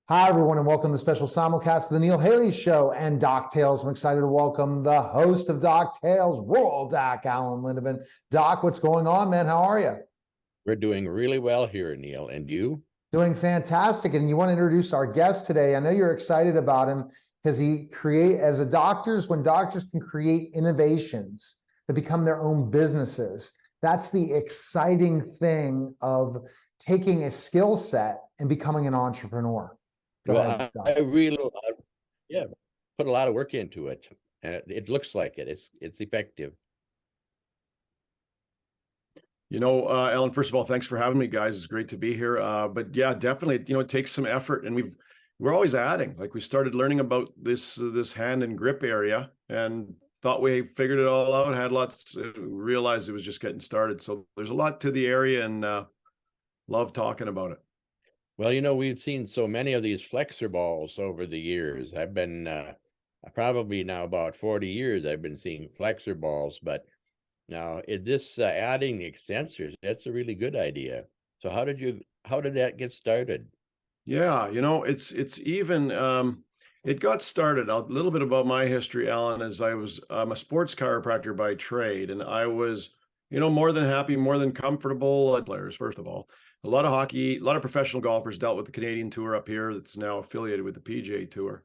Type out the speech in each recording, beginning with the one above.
Hi, everyone, and welcome to the special simulcast of the Neil Haley Show and Doctales. I'm excited to welcome the host of Doctales, Royal Doc, Alan Lindeman. Doc, what's going on, man? How are you? We're doing really well here, Neil. And you? Doing fantastic. And you want to introduce our guest today. I know you're excited about him because when doctors can create innovations that become their own businesses, that's the exciting thing of taking a skill set and becoming an entrepreneur. Go Well, ahead, Doc. I really, yeah, put a lot of work into it, and it looks like it. It's effective. Alan, first of all, thanks for having me, guys. It's great to be here. But yeah, definitely, it takes some effort, and we're always adding. Like, we started learning about this hand and grip area, and thought we figured it all out. Had lots, realized it was just getting started. So there's a lot to the area, and love talking about it. Well, we've seen so many of these flexor balls over the years. I've been probably now about 40 years. I've been seeing flexor balls, but now is this adding the extensors? That's a really good idea. So how did that get started? Yeah, it's even it got started. A little bit about my history, Alan, as I'm a sports chiropractor by trade, and I was, more than happy, more than comfortable players, first of all. A lot of hockey, a lot of professional golfers dealt with the Canadian Tour up here that's now affiliated with the PGA Tour.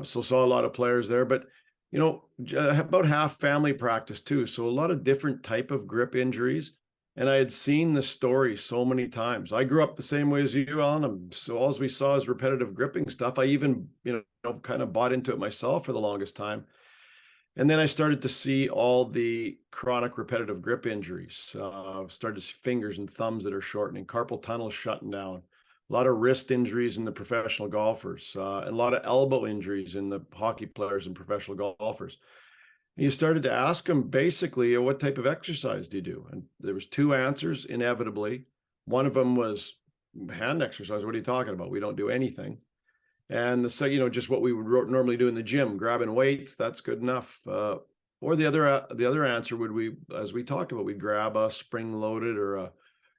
So saw a lot of players there, but about half family practice too. So a lot of different type of grip injuries. And I had seen the story so many times. I grew up the same way as you, Alan. So all we saw is repetitive gripping stuff. I even, kind of bought into it myself for the longest time. And then I started to see all the chronic repetitive grip injuries. Started to see fingers and thumbs that are shortening, carpal tunnels shutting down, a lot of wrist injuries in the professional golfers, and a lot of elbow injuries in the hockey players and professional golfers. And you started to ask them basically, what type of exercise do you do? And there was two answers, inevitably. One of them was hand exercise. What are you talking about? We don't do anything. And just what we would normally do in the gym, grabbing weights, that's good enough. Or the other answer would, as we talked about, we'd grab a spring-loaded or a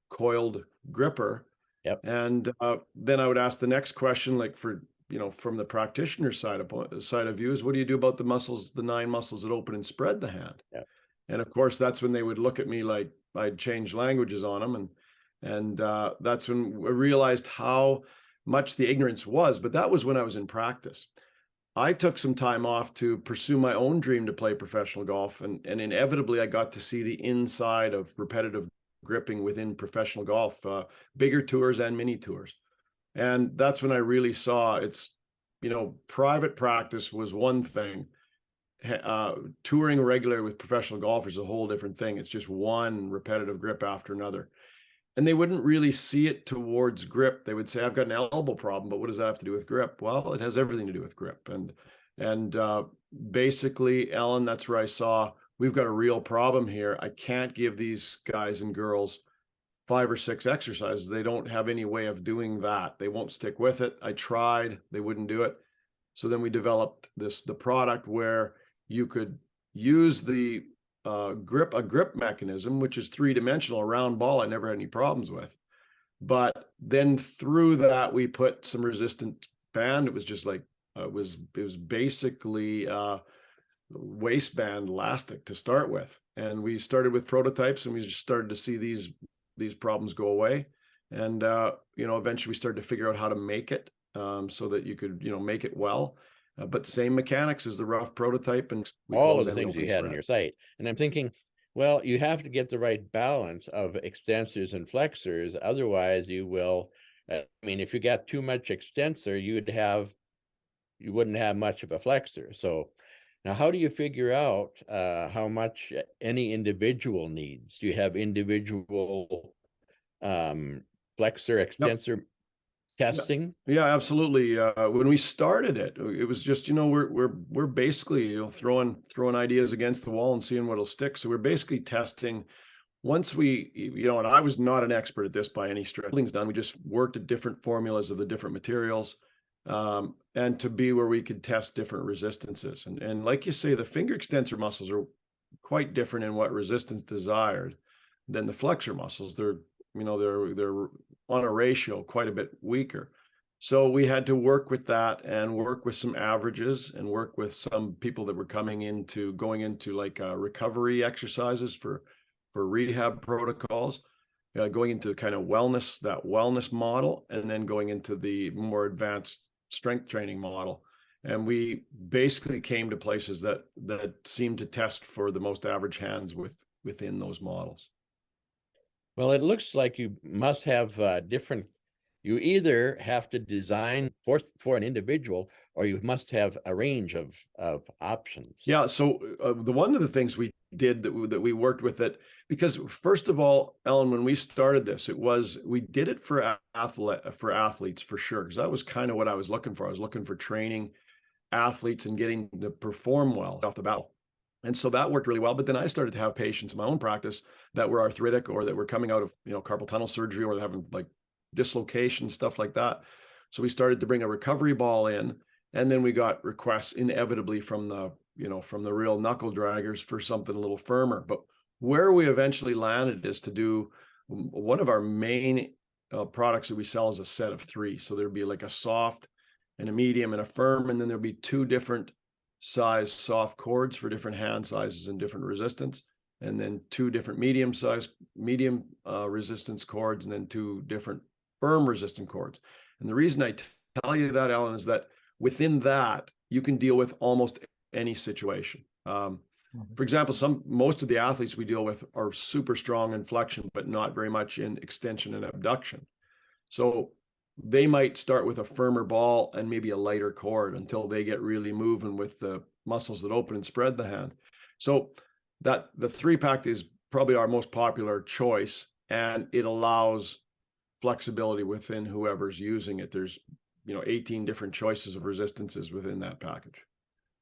coiled gripper. Yep. And then I would ask the next question, like, from the practitioner side of view, is what do you do about the muscles, the 9 muscles that open and spread the hand? Yep. And of course, that's when they would look at me like I'd changed languages on them. And that's when I realized how much the ignorance was, but that was when I was in practice. I took some time off to pursue my own dream to play professional golf, and inevitably I got to see the inside of repetitive gripping within professional golf, bigger tours and mini tours. And that's when I really saw private practice was one thing. Touring regularly with professional golfers is a whole different thing. It's just one repetitive grip after another. And they wouldn't really see it towards grip. They would say, I've got an elbow problem, but what does that have to do with grip? Well, it has everything to do with grip. And basically, Ellen, that's where I saw we've got a real problem here. I can't give these guys and girls 5 or 6 exercises. They don't have any way of doing that. They won't stick with it. I tried, they wouldn't do it. So then we developed the product where you could use the grip mechanism, which is 3-dimensional, a round ball I never had any problems with. But then through that, we put some resistant band. It was just like, it was basically waistband elastic to start with. And we started with prototypes, and we just started to see these problems go away. And, eventually we started to figure out how to make it so that you could, make it well. But same mechanics as the rough prototype, and all of the things you had on your site. And I'm thinking, well, you have to get the right balance of extensors and flexors. Otherwise, you will, if you got too much extensor, you wouldn't have much of a flexor. So now, how do you figure out how much any individual needs? Do you have individual flexor, extensor testing? Yeah, absolutely. When we started it was just, we're basically, throwing ideas against the wall and seeing what'll stick. So we're basically testing. Once we, and I was not an expert at this by any stretch. Everything's done. We just worked at different formulas of the different materials, and to be where we could test different resistances. And like you say, the finger extensor muscles are quite different in what resistance desired than the flexor muscles. They're on a ratio quite a bit weaker. So we had to work with that and work with some averages and work with some people that were going into like recovery exercises for rehab protocols, going into kind of that wellness model, and then going into the more advanced strength training model. And we basically came to places that seemed to test for the most average hands within those models. Well, it looks like you must have different. You either have to design for an individual, or you must have a range of options. Yeah. So one of the things we did that we worked with it, because first of all, Ellen, when we started this, we did it for athletes for sure, because that was kind of what I was looking for. I was looking for training athletes and getting to perform well off the bat. And so that worked really well. But then I started to have patients in my own practice that were arthritic, or that were coming out of, carpal tunnel surgery, or having like dislocation, stuff like that. So we started to bring a recovery ball in, and then we got requests inevitably from the real knuckle draggers for something a little firmer. But where we eventually landed is to do one of our main products that we sell is a set of 3. So there'd be like a soft and a medium and a firm, and then there'll be 2 different size soft cords for different hand sizes and different resistance, and then 2 different medium resistance cords, and then 2 different firm resistant cords. And the reason I tell you that, Alan, is that within that you can deal with almost any situation. For example, most of the athletes we deal with are super strong in flexion, but not very much in extension and abduction. So they might start with a firmer ball and maybe a lighter cord until they get really moving with the muscles that open and spread the hand. So that the 3-pack is probably our most popular choice, and it allows flexibility within whoever's using it. There's 18 different choices of resistances within that package.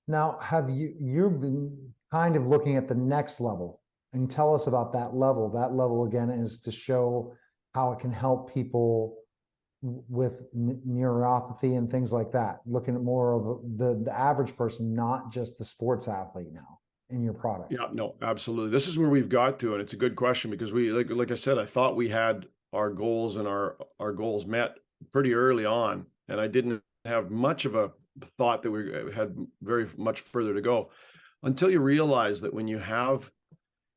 Now, have you've been kind of looking at the next level, and tell us about that level. That level again is to show how it can help people with neuropathy and things like that, looking at more of the average person, not just the sports athlete now in your product. Yeah, no, absolutely. This is where we've got to, and it's a good question, because we, like I said, I thought we had our goals and our goals met pretty early on, and I didn't have much of a thought that we had very much further to go, until you realize that when you have,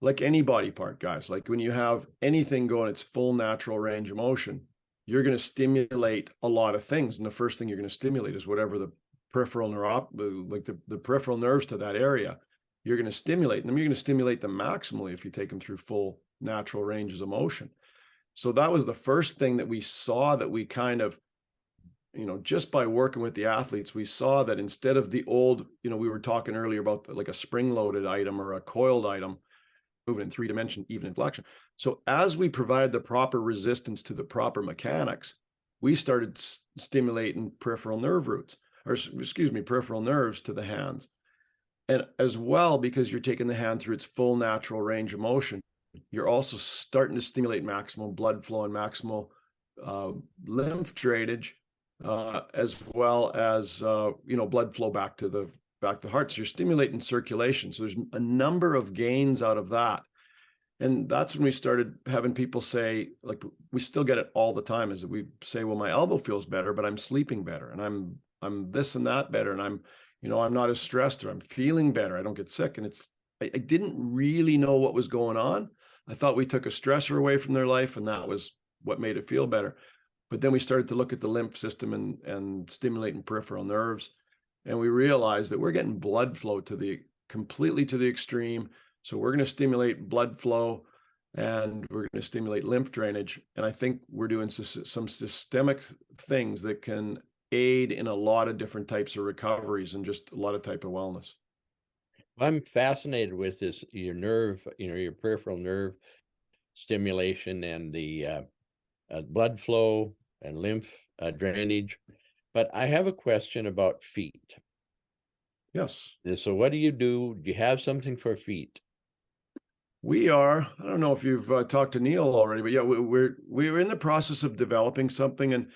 like any body part, guys, like when you have anything going its full natural range of motion, you're going to stimulate a lot of things. And the first thing you're going to stimulate is whatever the peripheral the peripheral nerves to that area, you're going to stimulate them. You're going to stimulate them maximally if you take them through full natural ranges of motion. So that was the first thing that we saw, that we kind of, just by working with the athletes, we saw that instead of the old, we were talking earlier about like a spring-loaded item or a coiled item, moving in 3 dimension, even in flexion. So as we provided the proper resistance to the proper mechanics, we started stimulating peripheral nerves to the hands. And as well, because you're taking the hand through its full natural range of motion, you're also starting to stimulate maximal blood flow and maximal lymph drainage, as well as blood flow back to the heart. So you're stimulating circulation. So there's a number of gains out of that. And that's when we started having people say, like, we still get it all the time, is that we say, well, my elbow feels better, but I'm sleeping better, and I'm this and that better, and I'm not as stressed, or I'm feeling better, I don't get sick. And I didn't really know what was going on. I thought we took a stressor away from their life, and that was what made it feel better. But then we started to look at the lymph system and stimulating peripheral nerves, and we realized that we're getting blood flow completely to the extreme. So we're going to stimulate blood flow, and we're going to stimulate lymph drainage. And I think we're doing some systemic things that can aid in a lot of different types of recoveries and just a lot of type of wellness. I'm fascinated with this, your nerve, your peripheral nerve stimulation, and the blood flow and lymph drainage. But I have a question about feet. Yes. So what do you do? Do you have something for feet? I don't know if you've talked to Neil already, but yeah, we're in the process of developing something, and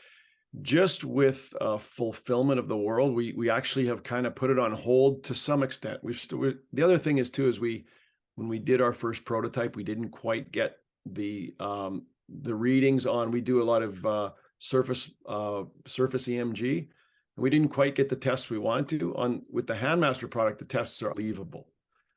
just with fulfillment of the world, we actually have kind of put it on hold to some extent. The other thing is too, is when we did our first prototype, we didn't quite get the readings on. We do a lot of surface EMG. And we didn't quite get the tests we wanted to. With the Handmaster product, the tests are unbelievable.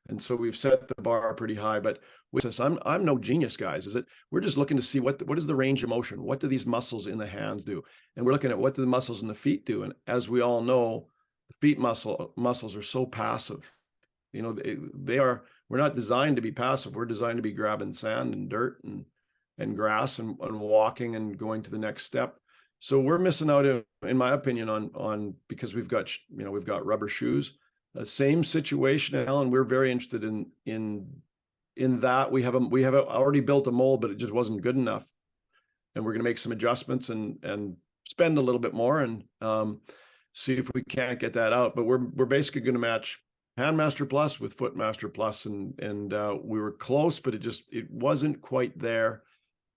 And so we've set the bar pretty high. But with this, I'm no genius, guys. We're just looking to see what is the range of motion? What do these muscles in the hands do? And we're looking at what do the muscles in the feet do? And as we all know, the feet muscles are so passive. You know, we're not designed to be passive. We're designed to be grabbing sand and dirt and grass and walking and going to the next step. So we're missing out, in my opinion, on because we've got rubber shoes. Same situation, Alan. We're very interested in that. We have already built a mold, but it just wasn't good enough, and we're going to make some adjustments and spend a little bit more and see if we can't get that out. But we're basically going to match Handmaster Plus with Footmaster Plus, and we were close, but it wasn't quite there.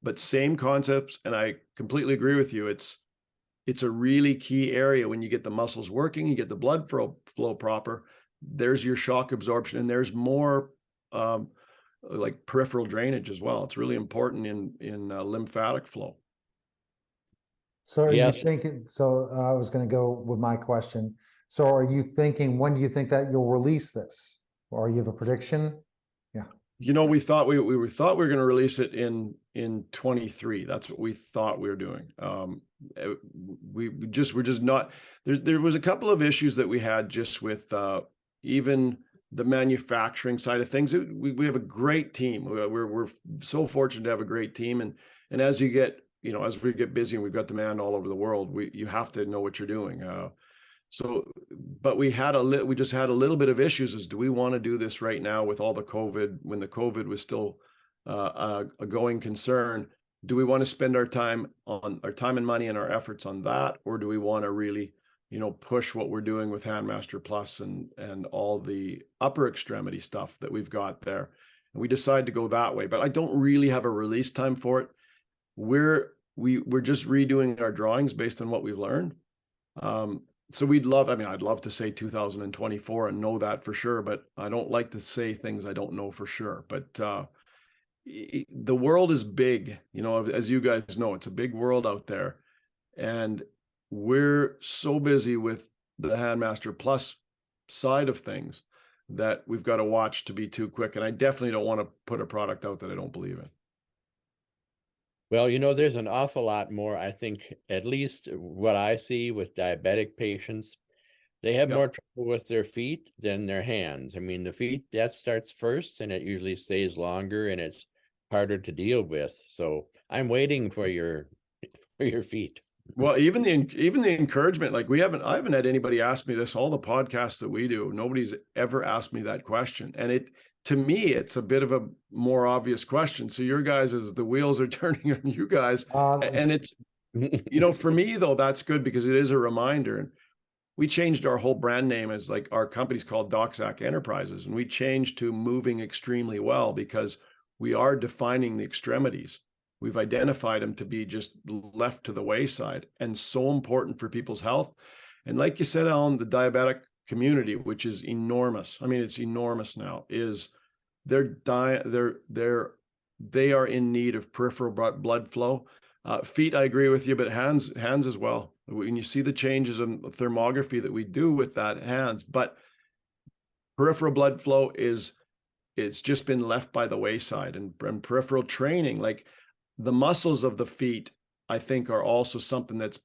But same concepts, and I completely agree with you. It's a really key area when you get the muscles working, you get the blood flow proper. There's your shock absorption, and there's more like peripheral drainage as well. It's really important in lymphatic flow. So are Yes. you thinking? So I was going to go with my question. So are you thinking? When do you think that you'll release this, or you have a prediction? Yeah. You know, we thought we were going to release it in 23. That's what we thought we were doing. We're just not. There was a couple of issues that we had just with even the manufacturing side of things. We have a great team. We're so fortunate to have a great team, and as you get, you know, as we get busy and we've got demand all over the world, you have to know what you're doing. But we just had a little bit of issues as, do we want to do this right now with all the COVID, when the COVID was still a going concern? Do we want to spend our time and money and our efforts on that? Or do we want to really, you know, push what we're doing with Handmaster Plus and all the upper extremity stuff that we've got there? And we decided to go that way, but I don't really have a release time for it. We're just redoing our drawings based on what we've learned. So I'd love to say 2024 and know that for sure, but I don't like to say things I don't know for sure. But the world is big, you know, as you guys know, it's a big world out there. And we're so busy with the Handmaster Plus side of things that we've got to watch to be too quick. And I definitely don't want to put a product out that I don't believe in. Well, you know, there's an awful lot more, I think, at least what I see with diabetic patients. They have more trouble with their feet than their hands. I mean, the feet, that starts first, and it usually stays longer, and it's harder to deal with. So I'm waiting for your feet. Well, even the encouragement, like I haven't had anybody ask me this, all the podcasts that we do, nobody's ever asked me that question. And to me, it's a bit of a more obvious question. So your guys, as the wheels are turning on you guys, and it's, you know, for me though, that's good because it is a reminder. And we changed our whole brand name as, like, our company's called Doctales Enterprises, and we changed to Moving Extremely Well because we are defining the extremities. We've identified them to be just left to the wayside and so important for people's health. And like you said, Alan, the diabetic community, which is enormous. I mean, it's enormous now, is they are in need of peripheral blood flow. Feet, I agree with you, but hands as well. When you see the changes in thermography that we do with that hands, but peripheral blood flow it's just been left by the wayside, and peripheral training, like the muscles of the feet, I think, are also something that's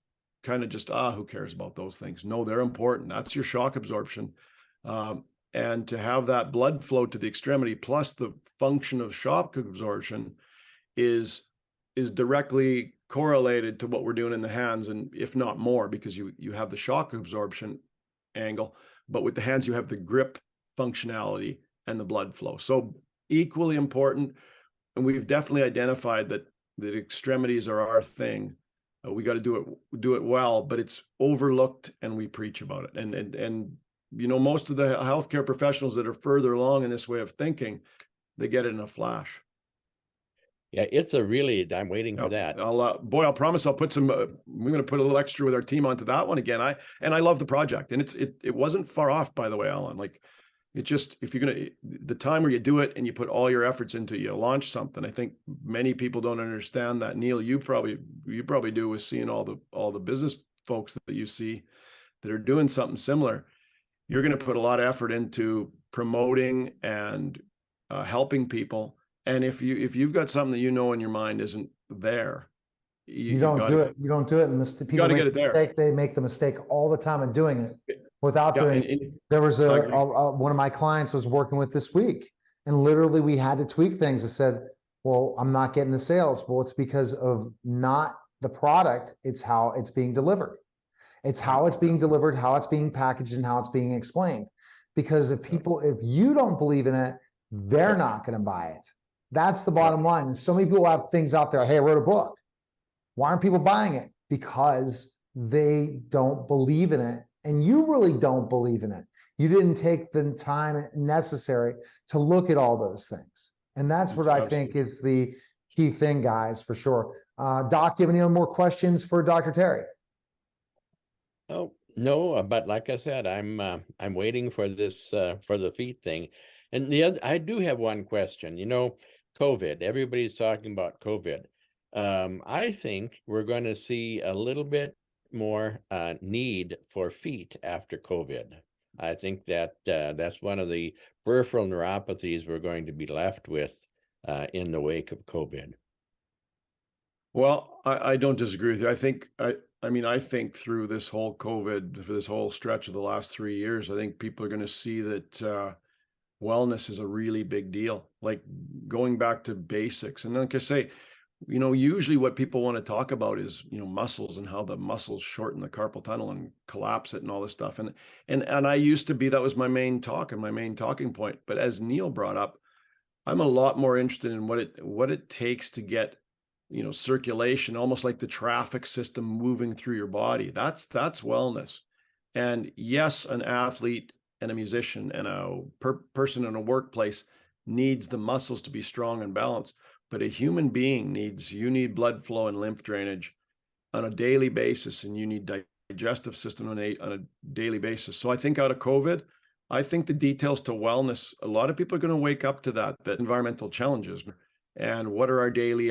kind of just, who cares about those things? No, they're important. That's your shock absorption. And to have that blood flow to the extremity plus the function of shock absorption is directly correlated to what we're doing in the hands, and if not more, because you have the shock absorption angle, but with the hands you have the grip functionality and the blood flow. So equally important, and we've definitely identified that the extremities are our thing. We got to do it well, but it's overlooked, and we preach about it. And you know, most of the healthcare professionals that are further along in this way of thinking, they get it in a flash. Yeah, I'm waiting for that. I'll promise I'll put we're going to put a little extra with our team onto that one again. I love the project, and it wasn't far off, by the way, Alan. Like, It just, if you're going to, the time where you do it and you put all your efforts into, you launch something, I think many people don't understand that. Neil, you probably do, with seeing all the business folks that you see that are doing something similar. You're going to put a lot of effort into promoting and helping people. And if you've got something that you know in your mind isn't there, you don't do it. You don't do it. And this, people make the mistake. They make the mistake all the time of doing it without doing it. There was one of my clients was working with this week, and literally we had to tweak things. I said, well, I'm not getting the sales. Well, it's because of not the product. It's how it's being delivered. It's how it's being delivered, how it's being packaged, and how it's being explained. Because if you don't believe in it, they're not going to buy it. That's the bottom line. And so many people have things out there. Hey, I wrote a book. Why aren't people buying it? Because they don't believe in it. And you really don't believe in it. You didn't take the time necessary to look at all those things. And that's what I think is the key thing, guys, for sure. Doc, do you have any more questions for Dr. Terry? Oh, no, but like I said, I'm waiting for this for the feet thing. And I do have one question. You know, COVID, everybody's talking about COVID. I think we're going to see a little bit more need for feet after COVID. I think that that's one of the peripheral neuropathies we're going to be left with in the wake of COVID. Well, I don't disagree with you. I think through this whole COVID, for this whole stretch of the last 3 years, I think people are going to see that wellness is a really big deal, like going back to basics. And like I say, you know, usually what people want to talk about is, you know, muscles and how the muscles shorten the carpal tunnel and collapse it and all this stuff. And I used to be, that was my main talk and my main talking point. But as Neil brought up, I'm a lot more interested in what it takes to get, you know, circulation, almost like the traffic system moving through your body. That's wellness. And yes, an athlete and a musician and a person in a workplace needs the muscles to be strong and balanced. But a human being you need blood flow and lymph drainage on a daily basis, and you need digestive system on a daily basis. So I think out of COVID, I think the details to wellness, a lot of people are going to wake up to that environmental challenges and what are our daily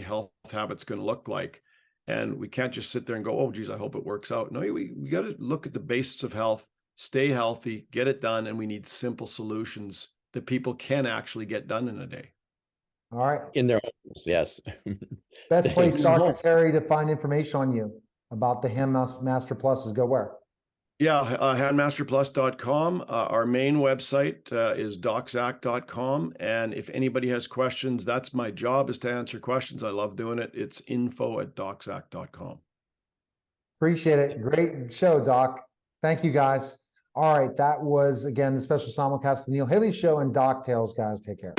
health habits going to look like? And we can't just sit there and go, oh, geez, I hope it works out. No, we got to look at the basics of health, stay healthy, get it done. And we need simple solutions that people can actually get done in a day. All right. In their homes, yes. Best place, Dr. Terry, to find information on you about the Handmaster Plus is go where? Yeah, handmasterplus.com. Our main website is doczac.com. And if anybody has questions, that's my job, is to answer questions. I love doing it. It's info@doczac.com. Appreciate it. Great show, Doc. Thank you, guys. All right. That was, again, the special simulcast of the Neil Haley Show and Doctales, guys. Take care.